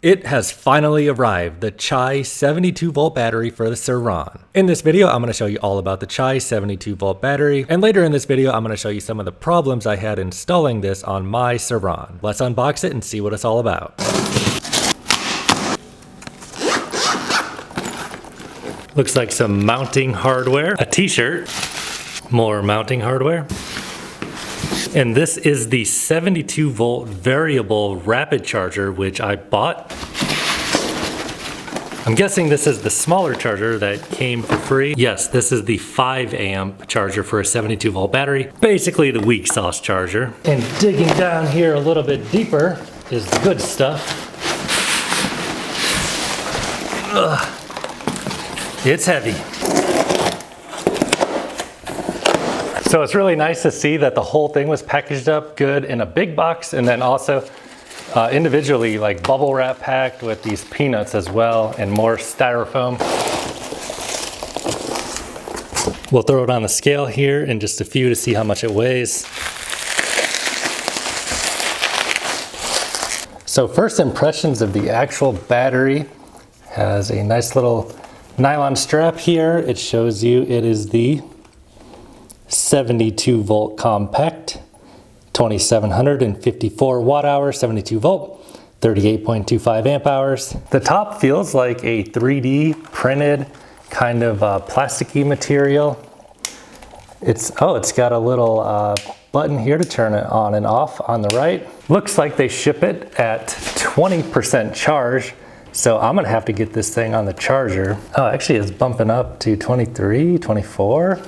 It has finally arrived, the Chi 72 volt battery for the Sur Ron. In this video, I'm going to show you all about the Chi 72 volt battery, and later in this video, I'm going to show you some of the problems I had installing this on my Sur Ron. Let's unbox it and see what it's all about. Looks like some mounting hardware, a t-shirt, more mounting hardware. And this is the 72 volt variable rapid charger, which I bought. I'm guessing this is the smaller charger that came for free. Yes, this is the 5 amp charger for a 72 volt battery. Basically the weak sauce charger. And digging down here a little bit deeper is the good stuff. Ugh. It's heavy. So it's really nice to see that the whole thing was packaged up good in a big box, and then also individually like bubble wrap packed with these peanuts as well and more styrofoam. We'll throw it on the scale here in just a few to see how much it weighs. So first impressions of the actual battery has a nice little nylon strap here. It shows you it is the 72 volt compact, 2754 watt hours, 72 volt, 38.25 amp hours. The top feels like a 3D printed kind of plasticky material. It's got a little button here to turn it on and off on the right. Looks like they ship it at 20% charge. So I'm gonna have to get this thing on the charger. Oh, actually it's bumping up to 23, 24.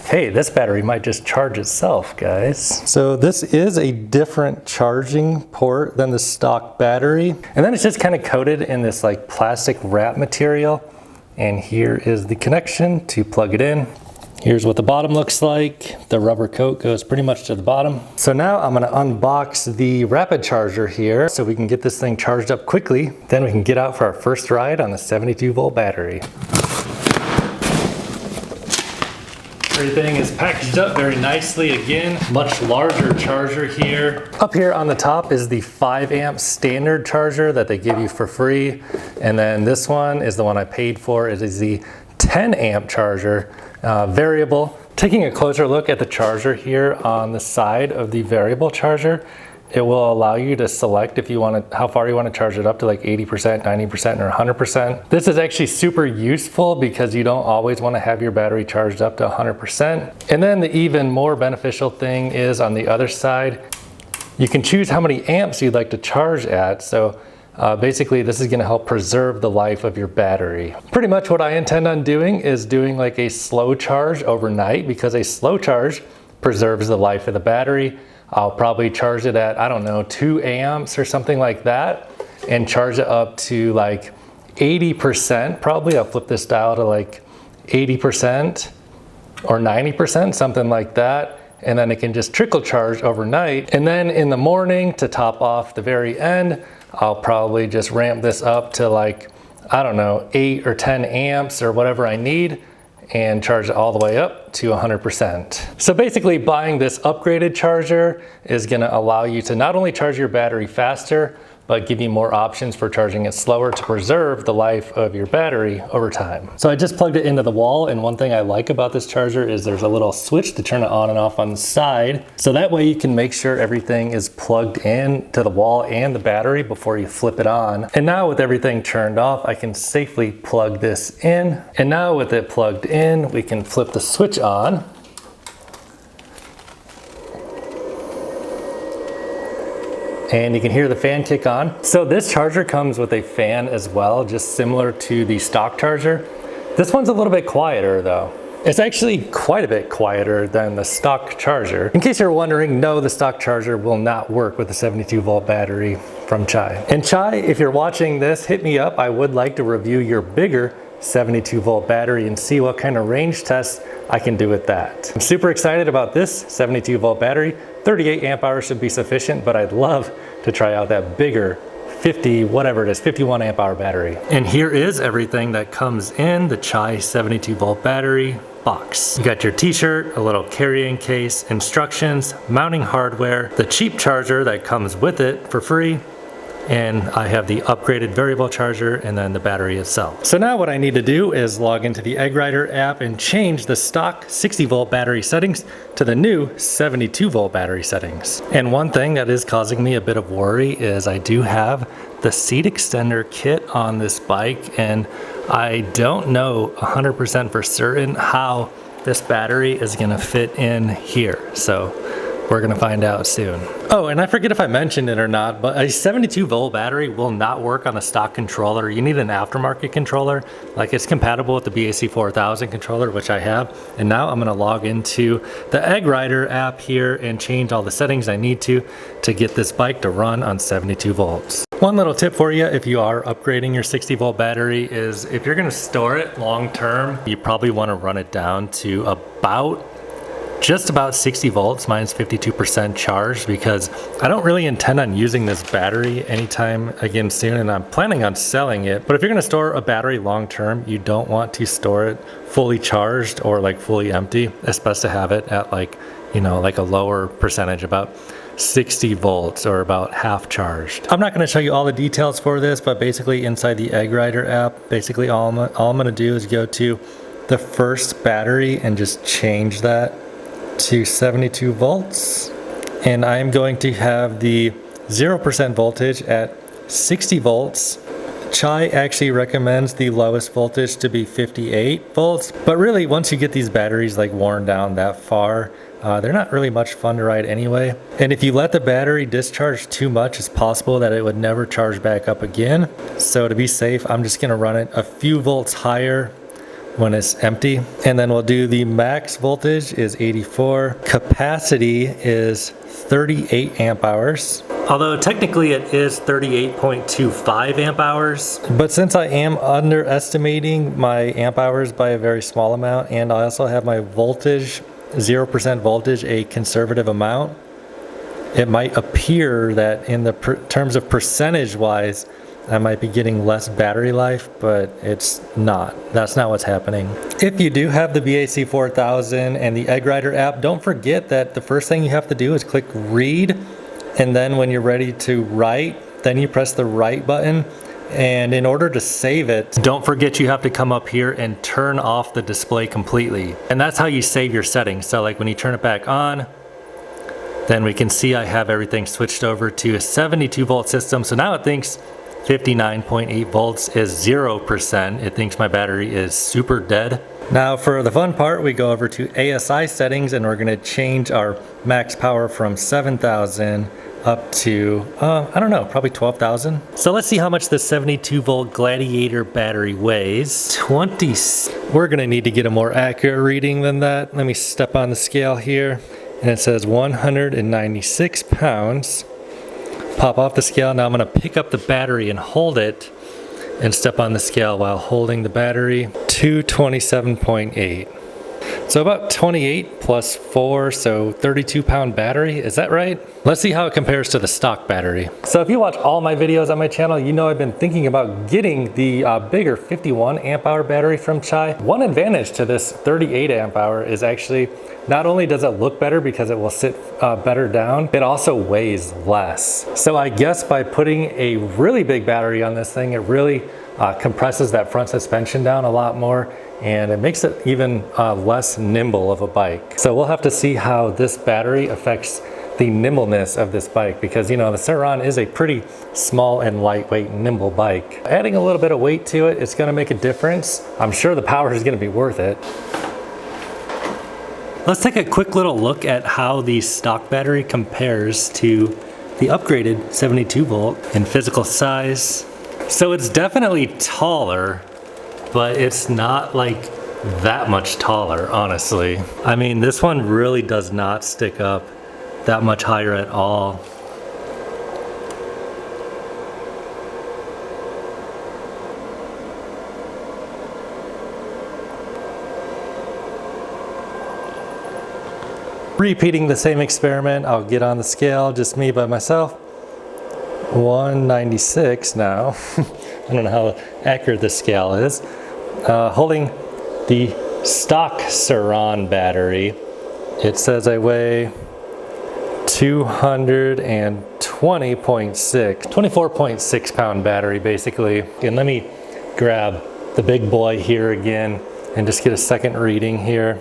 Hey, this battery might just charge itself, guys. So this is a different charging port than the stock battery. And then it's just kind of coated in this like plastic wrap material. And here is the connection to plug it in. Here's what the bottom looks like. The rubber coat goes pretty much to the bottom. So now I'm gonna unbox the rapid charger here so we can get this thing charged up quickly. Then we can get out for our first ride on the 72 volt battery. Everything is packaged up very nicely again. Much larger charger here. Up here on the top is the 5 amp standard charger that they give you for free. And then this one is the one I paid for. It is the 10 amp charger, variable. Taking a closer look at the charger here on the side of the variable charger, it will allow you to select if you want to, how far you want to charge it up to, like 80%, 90%, or 100%. This is actually super useful because you don't always want to have your battery charged up to 100%. And then the even more beneficial thing is on the other side, you can choose how many amps you'd like to charge at. So basically this is going to help preserve the life of your battery. Pretty much what I intend on doing is doing like a slow charge overnight, because a slow charge preserves the life of the battery. I'll probably charge it at, I don't know, 2 amps or something like that, and charge it up to like 80%. Probably I'll flip this dial to like 80% or 90%, something like that. And then it can just trickle charge overnight. And then in the morning, to top off the very end, I'll probably just ramp this up to like, I don't know, 8 or 10 amps or whatever I need, and charge it all the way up to 100%. So basically buying this upgraded charger is gonna allow you to not only charge your battery faster, but give you more options for charging it slower to preserve the life of your battery over time. So I just plugged it into the wall, and one thing I like about this charger is there's a little switch to turn it on and off on the side. So that way you can make sure everything is plugged in to the wall and the battery before you flip it on. And now with everything turned off, I can safely plug this in. And now with it plugged in, we can flip the switch on. And you can hear the fan kick on. So this charger comes with a fan as well, just similar to the stock charger. This one's a little bit quieter though. It's actually quite a bit quieter than the stock charger. In case you're wondering, no, the stock charger will not work with the 72 volt battery from Chi. And Chi, if you're watching this, hit me up. I would like to review your bigger 72 volt battery and see what kind of range tests I can do with that. I'm super excited about this 72 volt battery. 38 amp hours should be sufficient, but I'd love to try out that bigger 50, whatever it is, 51 amp hour battery. And here is everything that comes in the Chi 72 volt battery box. You got your t-shirt, a little carrying case, instructions, mounting hardware, the cheap charger that comes with it for free, and I have the upgraded variable charger and then the battery itself. So now what I need to do is log into the Egg Rider app and change the stock 60 volt battery settings to the new 72 volt battery settings. And one thing that is causing me a bit of worry is I do have the seat extender kit on this bike, and I don't know 100% for certain how this battery is gonna fit in here. So we're gonna find out soon. Oh, and I forget if I mentioned it or not, but a 72 volt battery will not work on a stock controller. You need an aftermarket controller. Like, it's compatible with the BAC 4000 controller, which I have. And now I'm gonna log into the Egg Rider app here and change all the settings I need to get this bike to run on 72 volts. One little tip for you if you are upgrading your 60 volt battery is if you're gonna store it long term, you probably wanna run it down to just about 60 volts, mine's 52% charged, because I don't really intend on using this battery anytime again soon, and I'm planning on selling it. But if you're gonna store a battery long term, you don't want to store it fully charged or like fully empty. It's best to have it at like a lower percentage, about 60 volts or about half charged. I'm not gonna show you all the details for this, but basically inside the Egg Rider app, basically all I'm gonna do is go to the first battery and just change that to 72 volts, and I'm going to have the 0% voltage at 60 volts. Chi actually recommends the lowest voltage to be 58 volts, but really once you get these batteries like worn down that far, they're not really much fun to ride anyway. And if you let the battery discharge too much, it's possible that it would never charge back up again. So to be safe, I'm just gonna run it a few volts higher when it's empty, and then we'll do the max voltage is 84, capacity is 38 amp hours, although technically it is 38.25 amp hours, but since I am underestimating my amp hours by a very small amount, and I also have my voltage 0% voltage a conservative amount, it might appear that in the terms of percentage wise I might be getting less battery life, but it's not. That's not what's happening. If you do have the BAC 4000 and the Egg Rider app, don't forget that the first thing you have to do is click read, and then when you're ready to write, then you press the write button. And in order to save it, don't forget you have to come up here and turn off the display completely. And that's how you save your settings. So like when you turn it back on, then we can see I have everything switched over to a 72 volt system. So now it thinks 59.8 volts is 0%. It thinks my battery is super dead. Now for the fun part, we go over to ASI settings, and we're gonna change our max power from 7,000 up to, I don't know, probably 12,000. So let's see how much the 72 volt Gladiator battery weighs. We're gonna need to get a more accurate reading than that. Let me step on the scale here, and it says 196 pounds. Pop off the scale. Now I'm going to pick up the battery and hold it and step on the scale while holding the battery. 227.8. So about 28 plus 4, so 32 pound battery. Is that right? Let's see how it compares to the stock battery. So if you watch all my videos on my channel, you know I've been thinking about getting the bigger 51 amp hour battery from Chi. One advantage to this 38 amp hour is actually not only does it look better because it will sit better down, it also weighs less. So I guess by putting a really big battery on this thing, it really compresses that front suspension down a lot more, and it makes it even less nimble of a bike. So we'll have to see how this battery affects the nimbleness of this bike, because the Sur Ron is a pretty small and lightweight, nimble bike. Adding a little bit of weight to it, it's gonna make a difference. I'm sure the power is gonna be worth it. Let's take a quick little look at how the stock battery compares to the upgraded 72 volt in physical size. So it's definitely taller, but it's not like that much taller, honestly. I mean, this one really does not stick up that much higher at all. Repeating the same experiment, I'll get on the scale, just me by myself. 196 now. I don't know how accurate this scale is. Holding the stock Sur Ron battery, it says I weigh 212 24.6 pound battery basically. And let me grab the big boy here again and just get a second reading here.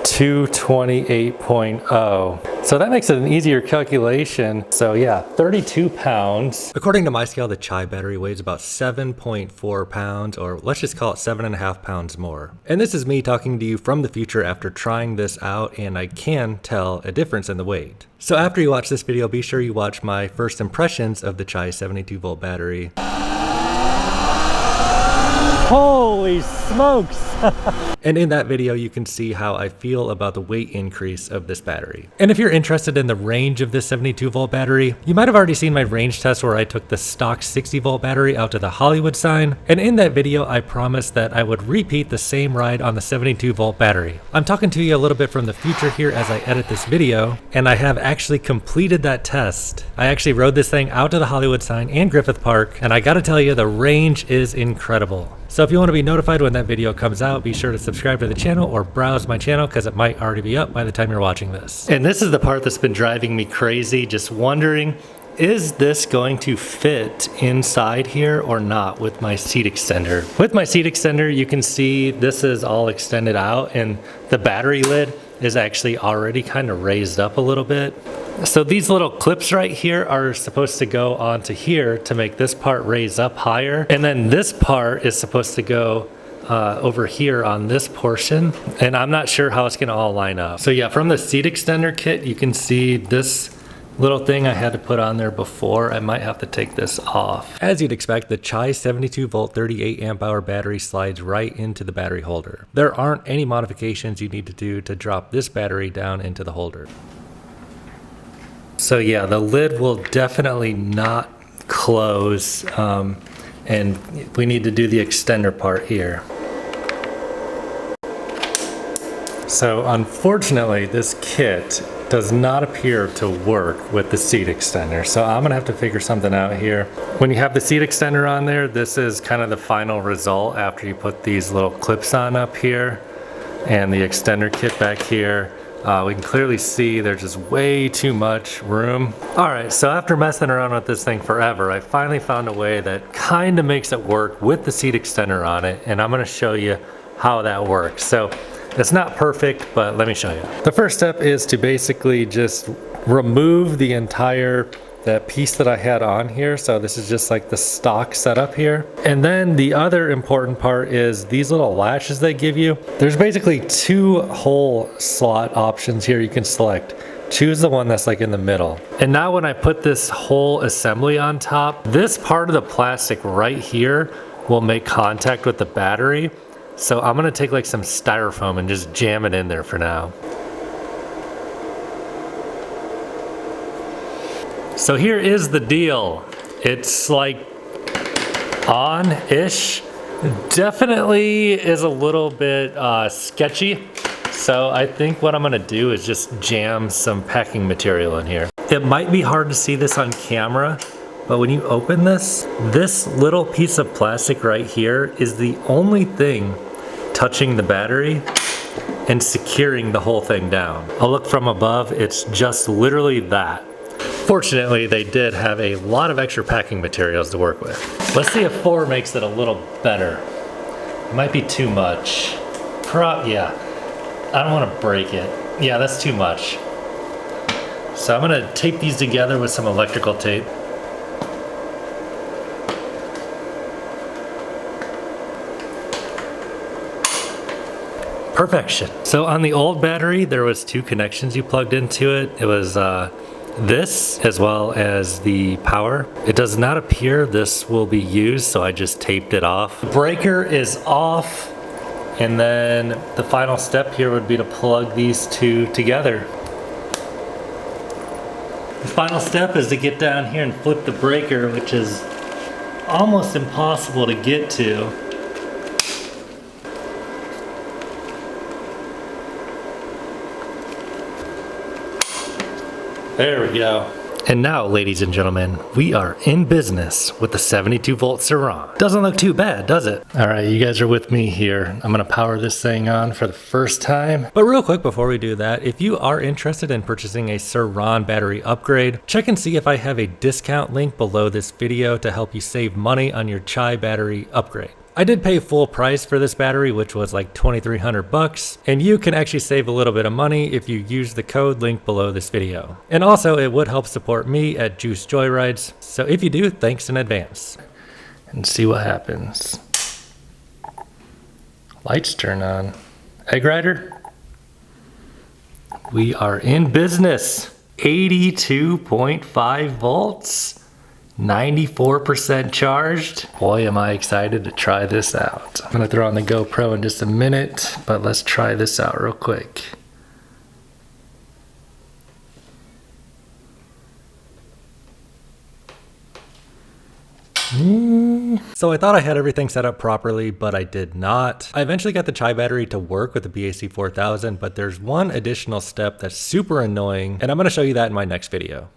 228.0. So that makes it an easier calculation. So yeah, 32 pounds. According to my scale, the Chi battery weighs about 7.4 pounds, or let's just call it 7.5 pounds more. And this is me talking to you from the future after trying this out, and I can tell a difference in the weight. So after you watch this video, be sure you watch my first impressions of the Chi 72 volt battery. Holy smokes! And in that video, you can see how I feel about the weight increase of this battery. And if you're interested in the range of this 72 volt battery, you might have already seen my range test where I took the stock 60 volt battery out to the Hollywood sign. And in that video, I promised that I would repeat the same ride on the 72 volt battery. I'm talking to you a little bit from the future here as I edit this video, and I have actually completed that test. I actually rode this thing out to the Hollywood sign and Griffith Park, and I gotta tell you, the range is incredible. So if you want to be notified when that video comes out, be sure to subscribe to the channel or browse my channel because it might already be up by the time you're watching this. And this is the part that's been driving me crazy, just wondering, is this going to fit inside here or not with my seat extender? With my seat extender, you can see this is all extended out and the battery lid is actually already kind of raised up a little bit. So these little clips right here are supposed to go onto here to make this part raise up higher. And then this part is supposed to go over here on this portion. And I'm not sure how it's gonna all line up. So yeah, from the seat extender kit, you can see this little thing I had to put on there before. I might have to take this off. As you'd expect, the Chi 72 volt 38 amp hour battery slides right into the battery holder. There aren't any modifications you need to do to drop this battery down into the holder. So yeah, the lid will definitely not close, and we need to do the extender part here. So unfortunately, this kit does not appear to work with the seat extender. So I'm gonna have to figure something out here. When you have the seat extender on there, this is kind of the final result after you put these little clips on up here and the extender kit back here. We can clearly see there's just way too much room. All right, so after messing around with this thing forever, I finally found a way that kind of makes it work with the seat extender on it, and I'm gonna show you how that works. So it's not perfect, but let me show you. The first step is to basically just remove the entire that piece that I had on here. So this is just like the stock setup here. And then the other important part is these little latches they give you. There's basically two hole slot options here you can select. Choose the one that's like in the middle. And now when I put this whole assembly on top, this part of the plastic right here will make contact with the battery. So I'm gonna take like some styrofoam and just jam it in there for now. So here is the deal. It's like on-ish. Definitely is a little bit sketchy. So I think what I'm gonna do is just jam some packing material in here. It might be hard to see this on camera, but when you open this little piece of plastic right here is the only thing touching the battery and securing the whole thing down. I'll look from above, it's just literally that. Fortunately, they did have a lot of extra packing materials to work with. Let's see if 4 makes it a little better. It might be too much. Yeah, I don't want to break it. Yeah, that's too much. So I'm gonna tape these together with some electrical tape. Perfection. So on the old battery, there was 2 connections you plugged into it. It was this as well as the power. It does not appear this will be used, so I just taped it off. The breaker is off, and then the final step here would be to plug these 2 together. The final step is to get down here and flip the breaker, which is almost impossible to get to. There we go. And now, ladies and gentlemen, we are in business with the 72 volt Sur Ron. Doesn't look too bad, does it? All right, you guys are with me here. I'm gonna power this thing on for the first time. But real quick before we do that, if you are interested in purchasing a Sur Ron battery upgrade, check and see if I have a discount link below this video to help you save money on your Chi battery upgrade. I did pay full price for this battery, which was like $2,300, and you can actually save a little bit of money if you use the code linked below this video. And also, it would help support me at Juice Joyrides, so if you do, thanks in advance. And see what happens. Lights turn on. Egg Rider? We are in business. 82.5 volts. 94% charged. Boy, am I excited to try this out. I'm gonna throw on the GoPro in just a minute, but let's try this out real quick. So I thought I had everything set up properly, but I did not. I eventually got the Chi battery to work with the BAC 4000, but there's one additional step that's super annoying, and I'm gonna show you that in my next video.